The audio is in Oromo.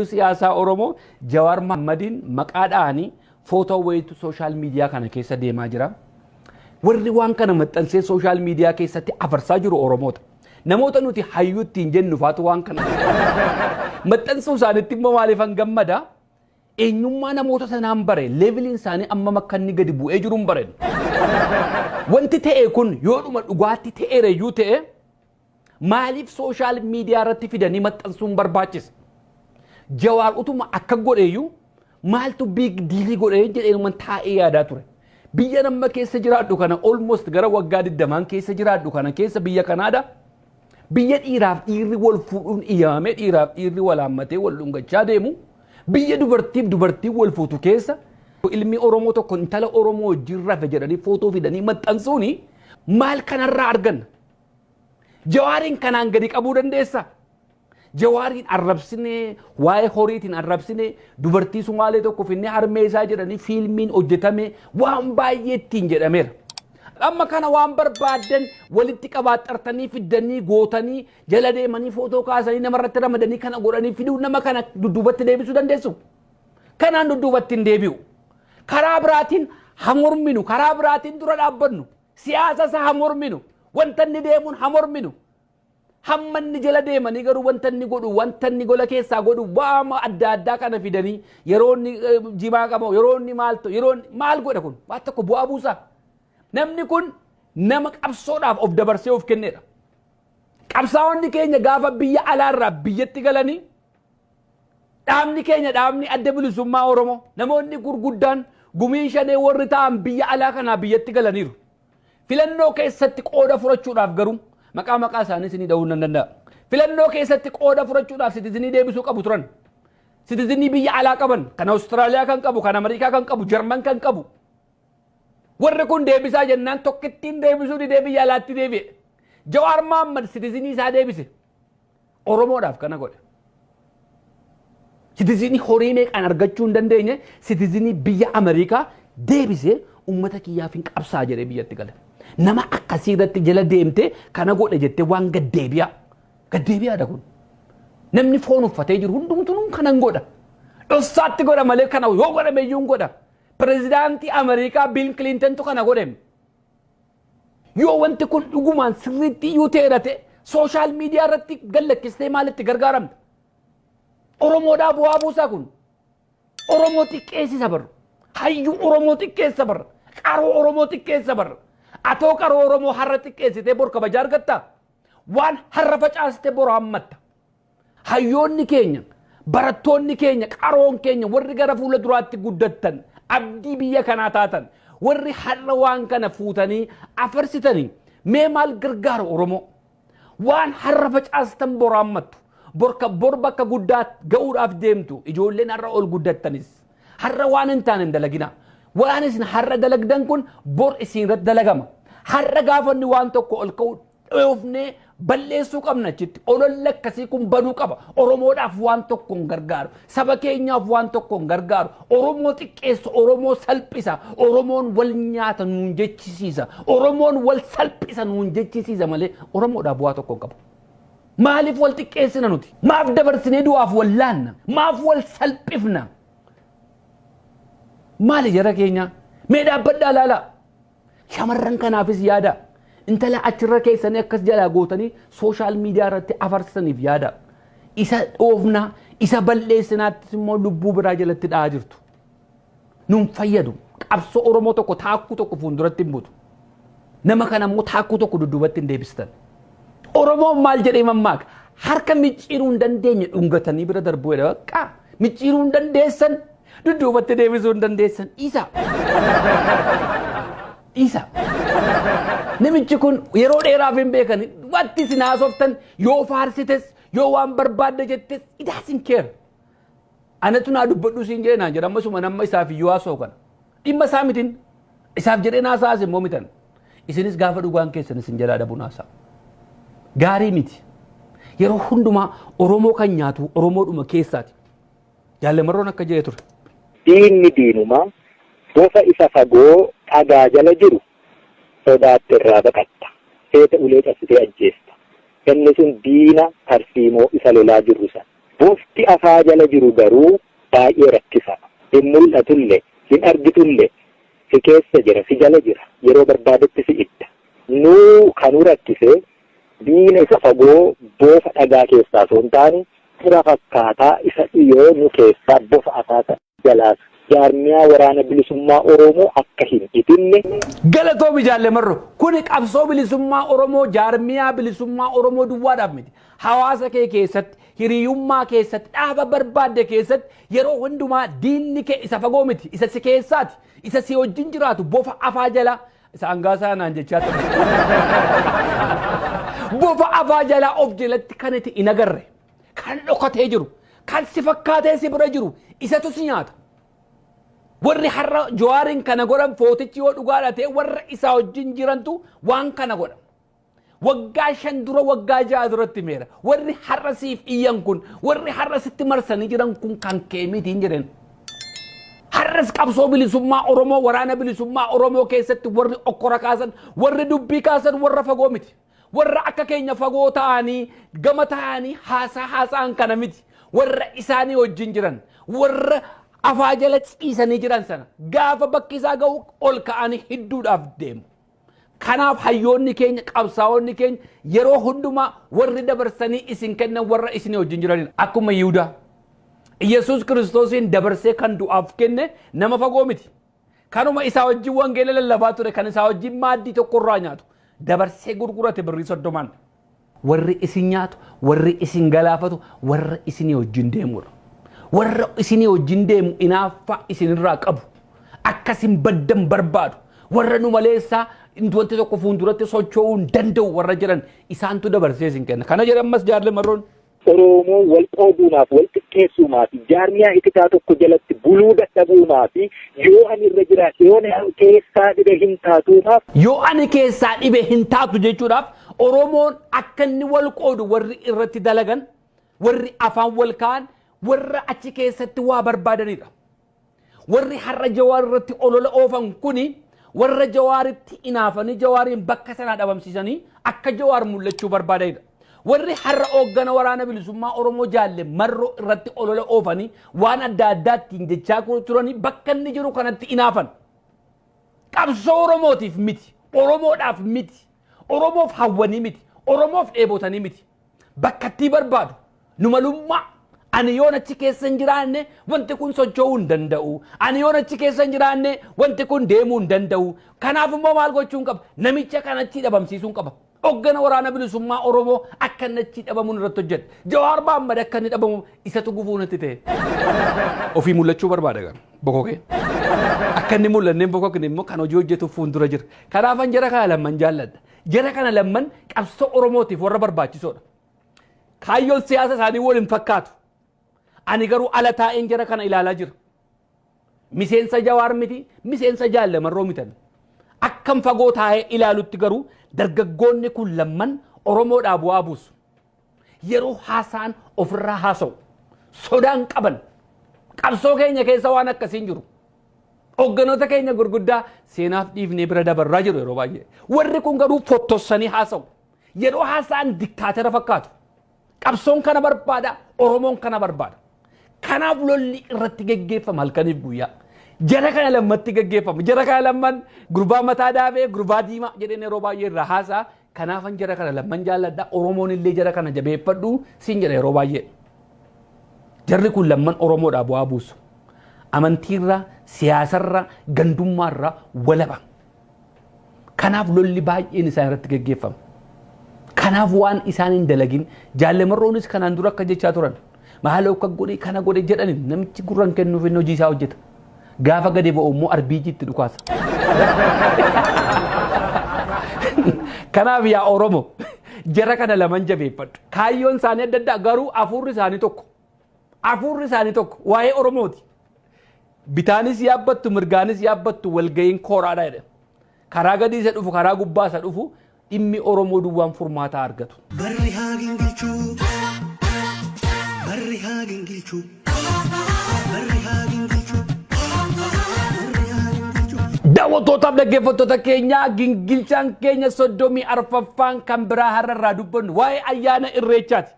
Siyaasaa Oromoo Jawaar Mohammadiin maqaadhaanii footoo wayitu sooshaal miidiyaa kana keessa deemaa jira. Warri waan kana maxxansee sooshaal miidiyaa keessatti afarsaa jiru Oromoota. Namoota nuti hayyuutti hin jennu faatu waan kana. Maxxansuu isaaniitti immoo maaliifan gammada? Eenyummaa namoota sanaan bare leeveliin isaanii amma akka inni gadi bu'ee jiru hin bareen. Wanti ta'e kun yoodhuma dhugaatti ta'eerayyuu ta'e maaliif sooshaal miidiyaa irratti fidanii maxxansuun barbaachisa? Jawaar utuma akka godheeyyuu maaltu big diilii godhee jedheenumaan taa'ee yaadaa ture. Biyya nama keessa jiraadhu kana almost gara waggaa 20 keessa jiraadhu kana keessa biyya kanaadha. Biyya dhiiraaf dhiirri wal fuudhuun iyyamee dhiiraaf dhiirri wal hammatee wal dhungachaa deemu. Biyya dubartiif dubartii wal fuutu keessa ilmi Oromoo tokko intala Oromoo wajjin rafe jedhanii footoo fidanii maxxansuuni maal kanarraa arganna? Jawaariin kanaan gadi qabuu dandeessa? Jawaariin arrabsine waa'ee horiitiin arrabsine dubartii Sumaalee tokko finnee harmee isaa jedhanii fiilmiin hojjetame waan baay'ee ittiin jedhameera. Amma kana waan barbaadan walitti qabaaxartanii fiddanii gootanii jala deemanii footoo kaasanii namarratti ramadanii kana godhanii fiduu nama kana dudduubatti deebisuu dandeessu? Kanaan dudduubatti hin deebi'u. Karaa biraatiin hamorminu, karaa biraatiin dura dhaabbannu, siyaasa isaa hamorminu, wanta inni deemuun hamorminu. Hammanni jala deemanii garuu wanta inni godhu, wanta inni gola keessaa godhu waama adda addaa kana fidanii yeroo inni jimaa qabu, yeroo inni maal godha kun? Waan tokko bu'aa buusaa. Namni kun nama qabsoodhaaf of dabarsee of kennedha. Qabsaa'onni keenya gaafa biyya alaarraa biyyatti galanii dhaabni keenya dhaabni adda bilisummaa Oromoo namoonni gurguddaan gumii shanee warri ta'an biyya alaa kanaa biyyatti galaniiru. Filannoo keessatti qooda fudhachuudhaaf garuu maqaa isaanii isinii dha'uu nan danda'a. Filannoo keessatti qooda fudhachuudhaaf sitizinii deebisuu qabu turan. Sitizinii biyya alaa qaban kan Awustiraaliyaa kan qabu, kan Ameerikaa kan qabu, Jarman kan qabu. Warri kun deebisaa jennaan tokkittiin deebisuu didee biyya alaatti deebi'e. Jawaar Mohammad sitizinii isaa deebise. Oromoodhaaf kana godhe. Sitizinii horii meeqaan argachuu hin dandeenye sitizinii biyya Ameerikaa deebisee uummata kiyyaaf hin qabsaa jedhee biyyatti gale. Nama akkasii irratti jala deemtee kana godhe jettee waan gaddeebi'aa. Gaddeebi'aadha kun. Namni foon uffatee jiru hundumtuu kanan godha. Dhossaatti godha malee kana yoo godhameyyuu hin godha. Pireezidaantii Ameerikaa Bill Clinton tu kana godhe. Yoo wanti kun dhugumaan sirriitti yoo ta'e sooshaal miidiyaa irratti gallakkistee maalitti gargaaramta? Oromoodhaa bu'aa buusaa kun. Oromoo xiqqeessisa barra. Hayyuu Oromoo xiqqeessa barra. Qaroo Oromoo xiqqeessa barra. Atoo qaroo Oromoo har'a xiqqeessitee bor kabaja argatta. Waan har'a facaasitee bor hammatta. Hayyoonni keenya, barattoonni keenya, qaroon keenya warri gara fuula duraatti guddattan abdii biyya kanaa taatan warri har'a waan kana fuutanii afarsitanii mee maal gargaara Oromoo? Waan har'a facaastan bor hammattu. Bor bakka guddaa ga'uudhaaf deemtu ijoolleen har'a ol guddattanis har'a waan hin taane hin dalagina. Waan isin har'a dalagdan kun bor isin irratti dalagama. Har'a gaafanni waan tokko ol ka'u dhoofnee balleessuu qabna jetti. Ololla akkasii kun banuu qaba. Oromoodhaaf waan tokko hin gargaaru. Saba keenyaaf waan tokko hin gargaaru. Oromoo xiqqeessa, Oromoo salphisa. Oromoon wal nyaata nuun jechisiisa. Oromoon wal salphisa nuun jechisiisa malee Oromoodhaaf bu'aa tokko hin qabu. Maaliif wal xiqqeessina nuti? Maaf dabarsinee du'aaf wal laanna? Maaf wal salphifna? Maali jara keenya? Mee dhaabbadhaa ilaalaa. Shamarran kanaafis yaada. Intala achirra keessanii akkas jalaa gootanii sooshaal miidiyaa irratti afarsaniif yaada. Isa dhoofna, isa balleessinaattis immoo lubbuu biraa jalatti dha'aa jirtu. Nuun fayyadu. Qabsoo Oromoo tokko taakkuu tokko fuulduratti hin buutu. Nama kana immoo taakkuu tokko dudduubatti hin deebistan. Oromoon maal jedhee mammaaka? Harka micciiruu hin dandeenye dhungatanii bira darbuu jedha. Bakka micciiruu hin dandeessan. Dudduubatti deebisuu hin dandeessan. Isa. Namichi kun yeroo dheeraaf hin beekani. Wanti isin haasoftan yoo faarsites yoo waan barbaadde jettes idaasin keera. Anatu naa dubbadhu siin jedhe naan jedha ammasuma nama isaaf iyyuu haasoo kana. Dhimma isaa mitin. Isaaf jedhee naasaas immoo mitan. Isinis gaafa dhugaan keessan isin jalaa dhabuun haasaa. Gaarii miti. Yeroo hundumaa Oromoo kan nyaatu Oromoodhuma keessaati. Jaallamarroon akka jedhe ture. Diinni diinumaa bofa isa fagoo dhagaa jala jiru sodaatti irraa baqatta. Seeta ulee cabsitee ajjeesta. Inni sun diina tarsiimoo isa lolaa jirru sana. bofti afaa jala jiru garuu baay'ee rakkisa. Hin mul'atullee, hin argitullee, si keessa jira, si jala jira, yeroo barbaadetti si idda. Nuu kanuu rakkise diina isa fagoo boofa dhagaa keessaa osoo hin taane fira fakkaataa isa dhiyoo nu keessaa bofa afaata jalaas jaarmiyaa waraana bilisummaa Oromoo akka hin itinne. Galatoomi jaalle marro kuni qabsoo bilisummaa Oromoo jaarmiyaa bilisummaa Oromoo duwwaadhaaf miti. Hawaasa kee keessatti hiriyummaa keessatti dhaaba barbaadde keessatti yeroo hundumaa diinni kee isa fagoo miti isa si keessaati isa si wajjin jiraatu bofa afaa jala isa angaasaa naan jechaa ture. Bofa afaa jala of jalatti kan itti hin agarre kan dhokatee jiru kan si fakkaatee si bira jiru isatu si nyaata. Warri har'a Jawaariin kana godhan footichi yoo dhugaadha ta'e warra isaa wajjin jirantu waan kana godhan. Waggaa 5 dura waggaa 6 duratti meera. Warri har'a siif iyyan kun warri har'a sitti marsanii jiran kun kan kee miti hin jedhan. Har'as qabsoo bilisummaa Oromoo waraana bilisummaa Oromoo keessatti warri okkora kaasan warri dubbii kaasan warra fagoo miti. Warra akka keenya fagoo ta'anii gama ta'anii haasa'an kana miti. Warra isaanii wajjin jiran warra afaa jala ciisanii jiran sana gaafa bakki isaa ga'u ol ka'anii hidduudhaaf deemu. Kanaaf hayyoonni keenya qabsaa'onni keenya yeroo hundumaa warri dabarsanii isin kennan warra isin wajjin jiran akkuma Yihudaa. Yesuus Kiristoosiin dabarsee kan du'aaf kenne nama fagoo miti. Kanuma isaa wajjin wangeela lallabaa ture kan isaa wajjin maaddii tokkorraa nyaatu dabarsee gurgurate birrii 30. Warri isin nyaatu warri isin galaafatu warra isin wajjin deemudha. Warra isin wajjin deemu inaaffaa isinirraa qabu akkasin baddan barbaadu warra nu maleessaa wanti tokko fuulduratti socho'uu hin danda'u warra jiran isaantu dabarsee isin kenna. Kana jedhamas jaalle marroon. Oromoo wal qooduumaaf wal xiqqeessuumaaf jaarmiyaa hidhataa tokko jalatti buluu dadhabuumaaf yoo ani irra jiraate yoo keessaa dhibe hin taatuumaaf. Yoo ani keessaa dhibe hin taatu jechuudhaaf Oromoon akka inni wal qoodu warri irratti dalagan warri afaan wal ka'an warra achi keessatti waa barbaadanidha. Warri har'a Jawaar irratti olola oofan kuni warra Jawaaritti inaafanii Jawaariin bakka sanaa dhabamsiisanii akka Jawaar mul'achuu barbaadanidha. Warri har'a hooggana waraana bilisummaa Oromoo jaalle marroo irratti olola oofanii waan adda addaatti jechaa turanii bakka inni jiru kanatti inaafan. Qabsoo Oromootiif miti, Oromoodhaaf miti, Oromoof hawwanii miti, Oromoof dheebotanii miti. Bakkattii barbaadu numalummaa. Ani yoon achi keessa hin jiraanne wanti kun socho'uu hin danda'u. Ani yoon achi keessa hin jiraanne wanti kun deemuu hin danda'u. Kanaaf immoo maal gochuun qaba? Namicha kanatti dhabamsiisuun qaba. Hooggana waraana bilisummaa Oromoo akka inni dhabamuun irratti hojjeta. Jawaar Mohaammed akka inni dhabamu isatu gufuu natti ta'e. Ofii mul'achuu barbaada kan bokokee. Akka inni mul'anneen bokokne immoo kan hojii hojjetuuf fuuldura jira. Kanaafan jara kana lamman jaalladha. Jara kana lamman qabsoo Oromootiif warra barbaachisoodha. Kaayyoon siyaasa isaanii waliin fakkaatu. Ani garuu ala taa'een jara kana ilaalaa jira. Miseensa Jawaar miti, miseensa jaalle marroo mitan. Akkam fagoo taa'ee ilaalutti garuu dargaggoonni kun lamman Oromoodhaa bu'aa buusu. Yeroo haasaan ofirraa haasa'u. Sodaan qaban. Qabsoo keenya keessa waan akkasiin jiru. Hoogganoota keenya gurguddaa seenaaf dhiifnee bira dabarraa jiru yeroo baay'ee. Warri kun garuu fottossanii haasa'u. Yeroo haasaan diktaatera fakkaatu. Qabsoon kana barbaada, Oromoon kana barbaada. Kanaaf lolli irratti geggeeffama halkaniif guyyaa. Jara kana lammatti geggeeffama. Jara kana lamman gurbaa mataa daabee gurbaa diimaa jedheen yeroo baay'ee irraa haasaa. Kanaafan jara kana lamman jaalladha. Oromoon illee jara kana jabeeffadhu siin jedha yeroo baay'ee. Jarri kun lamman Oromoodhaa bu'aa buusu. Amantiirraa, siyaasarraa, gandummaarraa walaba. Kanaaf lolli baay'een isaan irratti geggeeffama. Kanaaf waan isaan hin dalagin jaalle marroonis kanaan dura akka jechaa turan. Maal akka godhe kana godhe jedhani namichi gurran kennuuf inni hojii isaa hojjeta. Gaafa gadi ba'u immoo arbiijitti dhukaasa. Kanaaf yaa Oromoo jara kana laman jabeeffadhu. Kaayyoon isaanii adda addaa garuu hafuurri isaanii tokko. Hafuurri isaanii tokko waa'ee Oromooti. Bitaanis yaabbattu mirgaanis yaabbattu walga'iin kooraadha jedhe. Karaa gadii isa dhufu karaa gubbaa isa dhufu dhimmi Oromoo duwwaan furmaataa argatu. Barri haa gingilchuu. Barri haa gingilchuu. Barri haa gingilchuu. Daawwattootaaf dhaggeeffattoota keenyaa gingilchaan keenya 34ffaan kan biraa har'arraa dubbannu waa'ee ayyaana Irreechaati.